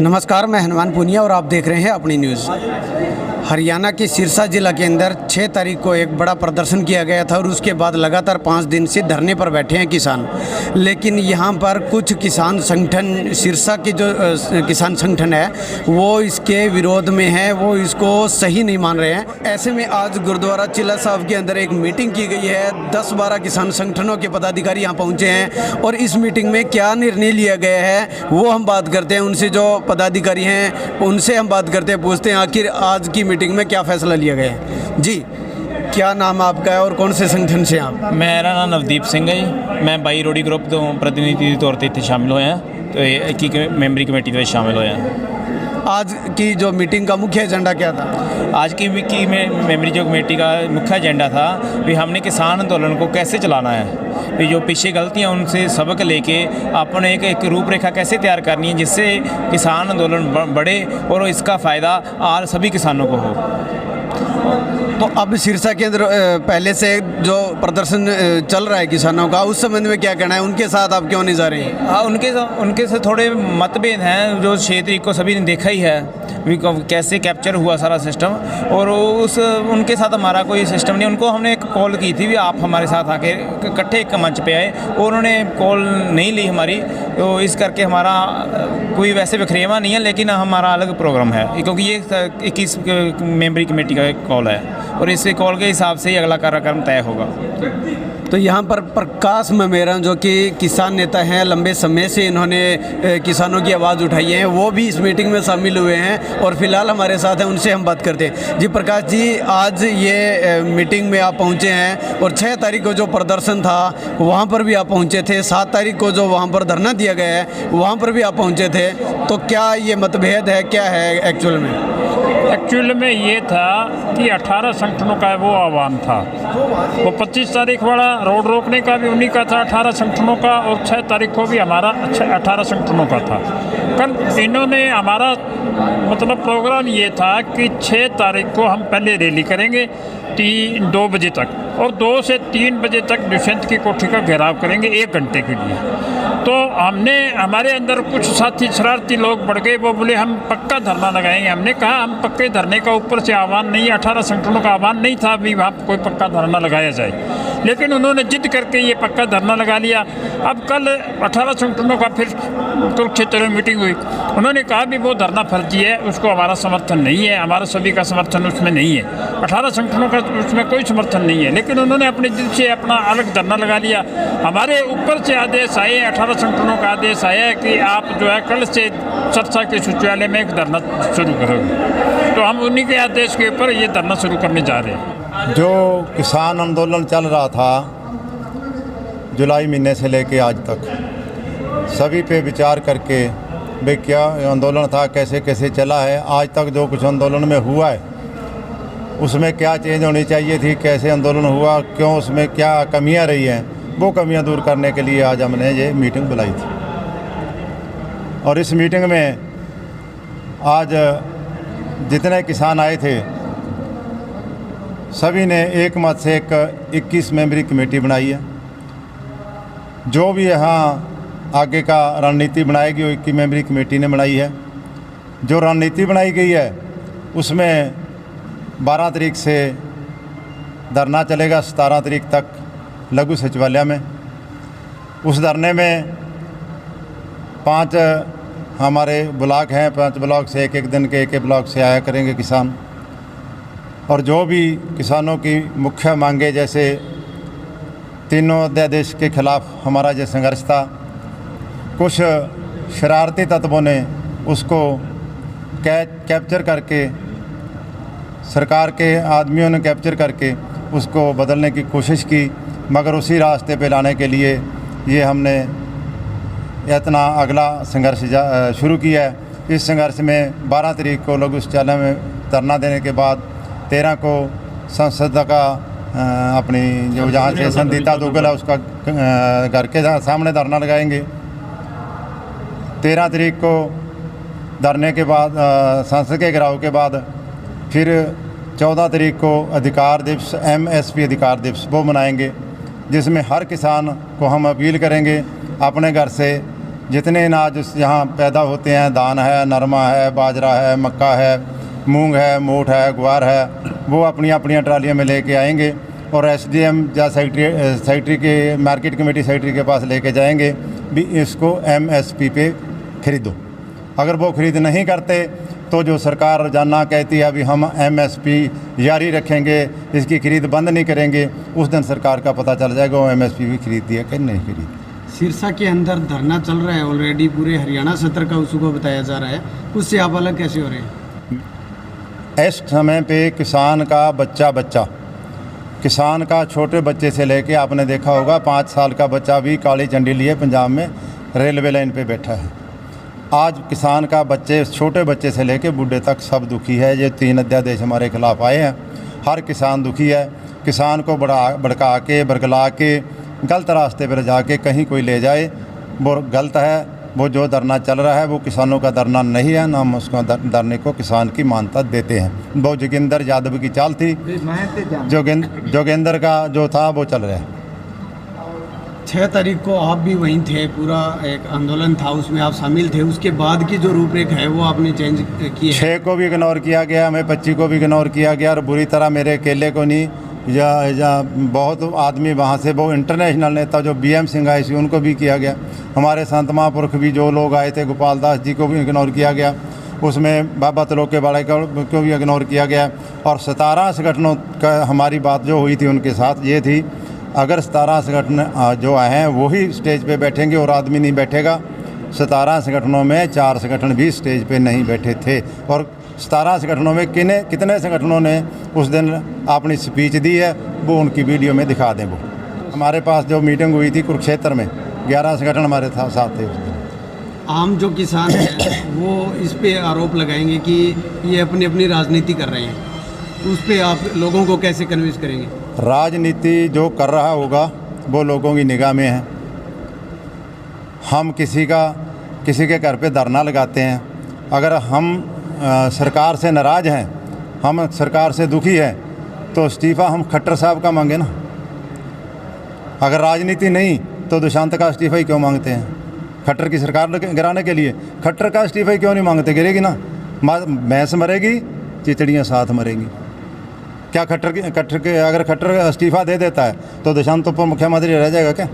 नमस्कार, मैं हनुमान पुनिया और आप देख रहे हैं अपनी न्यूज़। हरियाणा के सिरसा जिला के अंदर 6 तारीख को एक बड़ा प्रदर्शन किया गया था और उसके बाद लगातार 5 दिन से धरने पर बैठे हैं किसान। लेकिन यहां पर कुछ किसान संगठन, सिरसा के जो किसान संगठन है वो इसके विरोध में है, वो इसको सही नहीं मान रहे हैं। ऐसे में आज गुरुद्वारा चिल्ला साहब के अंदर एक मीटिंग की गई है। 10-12 किसान संगठनों के पदाधिकारी यहाँ पहुँचे हैं और इस मीटिंग में क्या निर्णय लिया गया है वो हम बात करते हैं। उनसे जो पदाधिकारी हैं उनसे हम बात करते हैं, पूछते हैं आखिर आज की मीटिंग में क्या फैसला लिया गया है। जी, क्या नाम आपका है और कौन से संगठन से आप? मेरा नाम नवदीप सिंह है जी। मैं बाई रोडी ग्रुप तो प्रतिनिधि तौर पर इतने शामिल होया, तो एक मेंबरी कमेटी में शामिल होया। आज की जो मीटिंग का मुख्य एजेंडा क्या था? आज की मेंबरी जो कमेटी का मुख्य एजेंडा था भी हमने किसान आंदोलन को कैसे चलाना है, भी जो पीछे गलतियां उनसे सबक लेके अपने एक रूपरेखा कैसे तैयार करनी है जिससे किसान आंदोलन बढ़े और इसका फ़ायदा और सभी किसानों को हो। तो अब सिरसा के अंदर पहले से जो प्रदर्शन चल रहा है किसानों का, उस संबंध में क्या कहना है? उनके साथ आप क्यों नहीं जा रहे हैं? हाँ, उनके से थोड़े मतभेद हैं। जो 6 तारीख को सभी ने देखा ही है कैसे कैप्चर हुआ सारा सिस्टम, और उनके साथ हमारा कोई सिस्टम नहीं। उनको हमने एक कॉल की थी भी आप हमारे साथ आके इकट्ठे एक मंच पे आए, और उन्होंने कॉल नहीं ली हमारी। तो इस करके हमारा कोई वैसे विखरेवा नहीं है, लेकिन हमारा अलग प्रोग्राम है क्योंकि ये 21 मेंबरी कमेटी का एक कॉल है और इस कॉल के हिसाब से ही अगला कार्यक्रम तय होगा। तो यहाँ पर प्रकाश ममेरा जो कि किसान नेता हैं, लंबे समय से इन्होंने किसानों की आवाज़ उठाई है, वो भी इस मीटिंग में शामिल हुए हैं और फिलहाल हमारे साथ हैं, उनसे हम बात करते हैं। जी प्रकाश जी, आज ये मीटिंग में आप पहुँचे हैं और 6 तारीख को जो प्रदर्शन था वहाँ पर भी आप पहुँचे थे। 7 तारीख को जो वहाँ पर धरना दिया गया है वहाँ पर भी आप पहुँचे थे। तो क्या ये मतभेद है, क्या है एक्चुअल में? एक्चुअल में ये था कि 18 संगठनों का वो आह्वान था। वो 25 तारीख वाला रोड रोकने का भी उन्हीं का था, 18 संगठनों का, और 6 तारीख को भी हमारा 18 संगठनों का था। कल इन्होंने हमारा मतलब प्रोग्राम ये था कि 6 तारीख को हम पहले रैली करेंगे 2 बजे तक, और 2 से 3 बजे तक दुष्यंत की कोठी का घेराव करेंगे 1 घंटे के लिए। तो हमारे अंदर कुछ साथी शरारती लोग बढ़ गए, वो बोले हम पक्का धरना लगाएंगे। हमने कहा हम पक्के धरने का ऊपर से आह्वान नहीं, 18 संगठनों का आह्वान नहीं था भी वहाँ कोई पक्का धरना लगाया जाए, लेकिन उन्होंने जिद करके ये पक्का धरना लगा लिया। अब कल 18 संगठनों का फिर कुरुक्षेत्र में मीटिंग हुई, उन्होंने कहा भी वो धरना फर्जी है, उसको हमारा समर्थन नहीं है, हमारा सभी का समर्थन उसमें नहीं है, 18 संगठनों का उसमें कोई समर्थन नहीं है। लेकिन उन्होंने अपने दिल से अपना अलग धरना लगा लिया। हमारे ऊपर से आदेश आए, 18 संगठनों का आदेश आया है कि आप जो है कल से सिरसा के सचिवालय में एक धरना शुरू करोगे। तो हम उन्हीं के आदेश के ऊपर ये धरना शुरू करने जा रहे हैं। जो किसान आंदोलन चल रहा था जुलाई महीने से लेके आज तक, सभी पे विचार करके भाई क्या आंदोलन था, कैसे कैसे चला है, आज तक जो कुछ आंदोलन में हुआ है उसमें क्या चेंज होनी चाहिए थी, कैसे आंदोलन हुआ, क्यों उसमें क्या कमियां रही हैं, वो कमियां दूर करने के लिए आज हमने ये मीटिंग बुलाई थी। और इस मीटिंग में आज जितने किसान आए थे सभी ने एक मत से एक 21 मेंबरी कमेटी बनाई है। जो भी यहाँ आगे का रणनीति बनाएगी वो 21 मेंबरी कमेटी ने बनाई है। जो रणनीति बनाई गई है उसमें 12 तारीख से धरना चलेगा 17 तारीख तक लघु सचिवालय में। उस धरने में 5 हमारे ब्लॉक हैं, 5 ब्लॉक से एक दिन के एक ब्लॉक से आया करेंगे किसान। और जो भी किसानों की मुख्य मांगे, जैसे तीनों अध्यादेश के खिलाफ हमारा जो संघर्ष था, कुछ शरारती तत्वों ने उसको कैप्चर करके, सरकार के आदमियों ने कैप्चर करके उसको बदलने की कोशिश की, मगर उसी रास्ते पे लाने के लिए ये हमने इतना अगला संघर्ष शुरू किया है। इस संघर्ष में 12 तारीख को लघु सचिवालय में धरना देने के बाद 13 को संसद का अपनी जो जहाँ से संदीता दुग्गल है उसका घर के सामने धरना लगाएंगे। 13 तारीख को धरने के बाद संसद के घेराव के बाद फिर 14 तारीख को अधिकार दिवस, MSP अधिकार दिवस वो मनाएंगे, जिसमें हर किसान को हम अपील करेंगे अपने घर से जितने अनाज यहाँ पैदा होते हैं, धान है, नरमा है, बाजरा है, मक्का है, मूंग है, मोठ है, ग्वार है, वो अपनी अपनी ट्रालियों में लेके आएंगे और एसडीएम या सेक्रेटरी के मार्केट कमेटी सेक्रेटरी के पास लेके जाएंगे भी इसको एमएसपी पे खरीदो। अगर वो खरीद नहीं करते तो जो सरकार रोजाना कहती है अभी हम एमएसपी जारी रखेंगे, इसकी खरीद बंद नहीं करेंगे, उस दिन सरकार का पता चल जाएगा वो एमएसपी भी खरीदी है कि नहीं खरीदी। सिरसा के अंदर धरना चल रहा है ऑलरेडी, पूरे हरियाणा सत्र का उसको बताया जा रहा है, उससे आप अलग कैसे हो रहे हैं? इस समय पे किसान का बच्चा किसान का छोटे बच्चे से लेके आपने देखा होगा 5 साल का बच्चा भी काली झंडी लिए पंजाब में रेलवे लाइन पे बैठा है। आज किसान का छोटे बच्चे से लेके बूढ़े तक सब दुखी है। ये 3 अध्यादेश हमारे खिलाफ आए हैं, हर किसान दुखी है। किसान को भड़का के बरगला के गलत रास्ते पर जाके कहीं कोई ले जाए वो गलत है। वो जो धरना चल रहा है वो किसानों का धरना नहीं है, ना हम उसको धरने को किसान की मान्यता देते हैं। वो जोगिंदर यादव की चाल थी, जोगिंदर का जो था वो चल रहा है। 6 तारीख को आप भी वहीं थे, पूरा एक आंदोलन था उसमें आप शामिल थे, उसके बाद की जो रूपरेखा है वो आपने चेंज की है। 6 को भी इग्नोर किया गया, हमें 25 को भी इग्नोर किया गया और बुरी तरह मेरे अकेले को नहीं या बहुत आदमी वहाँ से वो इंटरनेशनल नेता जो BM सिंह आए थे उनको भी किया गया। हमारे संत महापुरुष भी जो लोग आए थे, गोपाल दास जी को भी इग्नोर किया गया, उसमें बाबा त्रिलोक के बाड़े को भी इग्नोर किया गया। और 17 संगठनों का हमारी बात जो हुई थी उनके साथ ये थी, अगर 17 संगठन जो आए हैं वही स्टेज पे बैठेंगे और आदमी नहीं बैठेगा। 17 संगठनों में 4 संगठन भी स्टेज पे नहीं बैठे थे और 17 संगठनों में कितने संगठनों ने उस दिन अपनी स्पीच दी है वो उनकी वीडियो में दिखा दें। वो हमारे पास जो मीटिंग हुई थी कुरुक्षेत्र में 11 संगठन हमारे साथ थे उस दिन। आम जो किसान हैं वो इस पे आरोप लगाएंगे कि ये अपनी अपनी राजनीति कर रहे हैं, उस पे आप लोगों को कैसे कन्विंस करेंगे? राजनीति जो कर रहा होगा वो लोगों की निगाह में है। हम किसी के घर पे धरना लगाते हैं, अगर हम सरकार से नाराज़ हैं, हम सरकार से दुखी हैं तो इस्तीफ़ा हम खट्टर साहब का मांगे ना। अगर राजनीति नहीं तो दुष्यंत का इस्तीफ़ा ही क्यों मांगते हैं? खट्टर की सरकार गिराने के लिए खट्टर का इस्तीफ़ा ही क्यों नहीं मांगते? गिरेगी ना, भैंस मरेगी, चिचड़ियाँ साथ मरेंगी। क्या खट्टर के अगर खट्टर इस्तीफ़ा दे देता है तो दुष्यंत उप मुख्यमंत्री रह जाएगा क्या?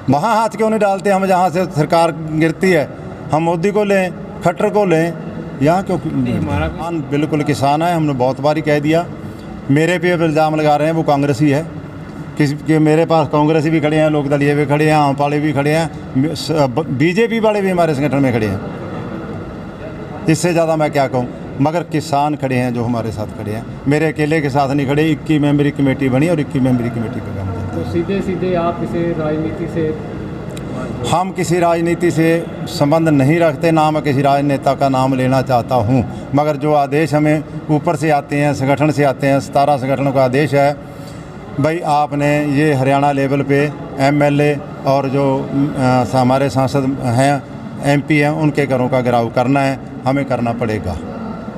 वहाँ हाथ क्यों नहीं डालते हम जहाँ से सरकार गिरती है? हम मोदी को लें, खट्टर को लें, यहाँ क्यों? किसान बिल्कुल किसान है, हमने बहुत बारी कह दिया। मेरे पे इल्ज़ाम लगा रहे हैं वो कांग्रेसी है, कि मेरे पास कांग्रेसी भी खड़े हैं, लोकदलीय भी खड़े हैं, आम वाले भी खड़े हैं, बीजेपी वाले भी हमारे संगठन में खड़े हैं। इससे ज़्यादा मैं क्या कहूँ? मगर किसान खड़े हैं जो हमारे साथ खड़े हैं, मेरे अकेले के साथ नहीं खड़े। 21 मेंबरी कमेटी बनी और 21 मेंबरी कमेटी पर काम करते हैं। तो सीधे आप इसे राजनीति से? हम किसी राजनीति से संबंध नहीं रखते, ना मैं किसी राजनेता का नाम लेना चाहता हूं, मगर जो आदेश हमें ऊपर से आते हैं, संगठन से आते हैं, 17 संगठनों का आदेश है भाई आपने ये हरियाणा लेवल पे MLA और जो हमारे सांसद हैं, MP हैं, उनके घरों का घेराव करना है, हमें करना पड़ेगा।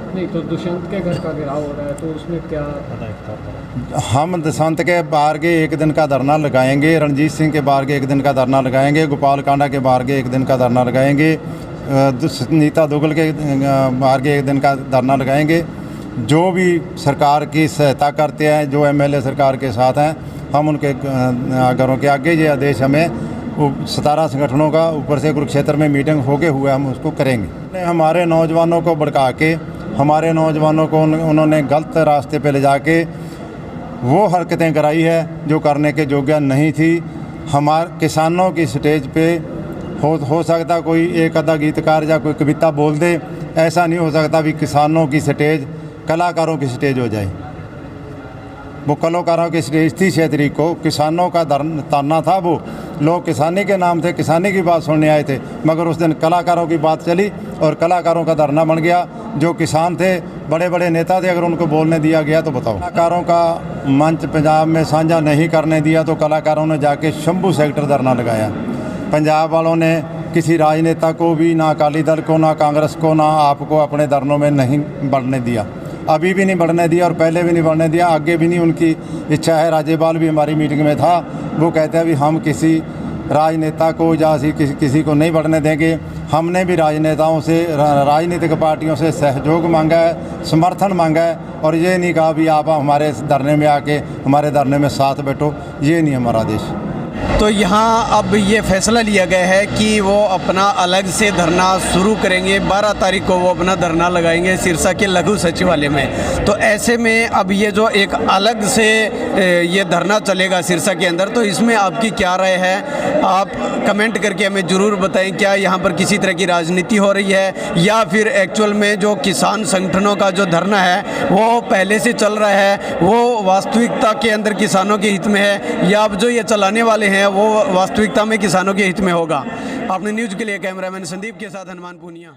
नहीं तो दुष्यंत के घर का घेराव हो रहा है तो उसमें क्या था? हम दुष्यंत के बाहर के 1 दिन का धरना लगाएंगे, रणजीत सिंह के बाहर के 1 दिन का धरना लगाएंगे, गोपाल कांडा के बाहर के 1 दिन का धरना लगाएंगे, नीता दुग्गल के बाहर के 1 दिन का धरना लगाएंगे। जो भी सरकार की सहायता करते हैं, जो MLA सरकार के साथ हैं, हम उनके घरों के आगे ये आदेश हमें 17 संगठनों का ऊपर से कुरुक्षेत्र में मीटिंग होके हुआ हम उसको करेंगे। हमारे नौजवानों को भड़का के, हमारे नौजवानों को उन्होंने गलत रास्ते पे ले जाके वो हरकतें कराई है जो करने के योग्य नहीं थी। हमारे किसानों की स्टेज पे हो सकता कोई एक आधा गीतकार या कोई कविता बोल दे, ऐसा नहीं हो सकता भी किसानों की स्टेज कलाकारों की स्टेज हो जाए। वो कलाकारों की स्टेज थी 6 तारीख को, किसानों का धरना था, वो लोग किसानी के नाम थे, किसानी की बात सुनने आए थे, मगर उस दिन कलाकारों की बात चली और कलाकारों का धरना बन गया। जो किसान थे, बड़े बड़े नेता थे, अगर उनको बोलने दिया गया तो बताओ। कलाकारों का मंच पंजाब में साझा नहीं करने दिया तो कलाकारों ने जाके शंभू सेक्टर धरना लगाया। पंजाब वालों ने किसी राजनेता को भी, ना अकाली दल को, ना कांग्रेस को, ना आपको अपने धरनों में नहीं बढ़ने दिया, अभी भी नहीं बढ़ने दिया और पहले भी नहीं बढ़ने दिया, आगे भी नहीं। उनकी इच्छा है। राज्यपाल भी हमारी मीटिंग में था, वो कहते हैं भी हम किसी राजनेता को या किसी को नहीं बढ़ने देंगे। हमने भी राजनेताओं से, राजनीतिक पार्टियों से सहयोग मांगा है, समर्थन मांगा है, और ये नहीं कहा भी आप हमारे धरने में आके हमारे धरने में साथ बैठो, ये नहीं हमारा देश। तो यहाँ अब ये फैसला लिया गया है कि वो अपना अलग से धरना शुरू करेंगे। 12 तारीख को वो अपना धरना लगाएंगे सिरसा के लघु सचिवालय में। तो ऐसे में अब ये जो एक अलग से ये धरना चलेगा सिरसा के अंदर, तो इसमें आपकी क्या राय है? आप कमेंट करके हमें ज़रूर बताएं। क्या यहाँ पर किसी तरह की राजनीति हो रही है, या फिर एक्चुअल में जो किसान संगठनों का जो धरना है वो पहले से चल रहा है, वो वास्तविकता के अंदर किसानों के हित में है, या अब जो ये चलाने वाले हैं वो वास्तविकता में किसानों के हित में होगा? अपने न्यूज़ के लिए कैमरामैन संदीप के साथ हनुमान पूनिया।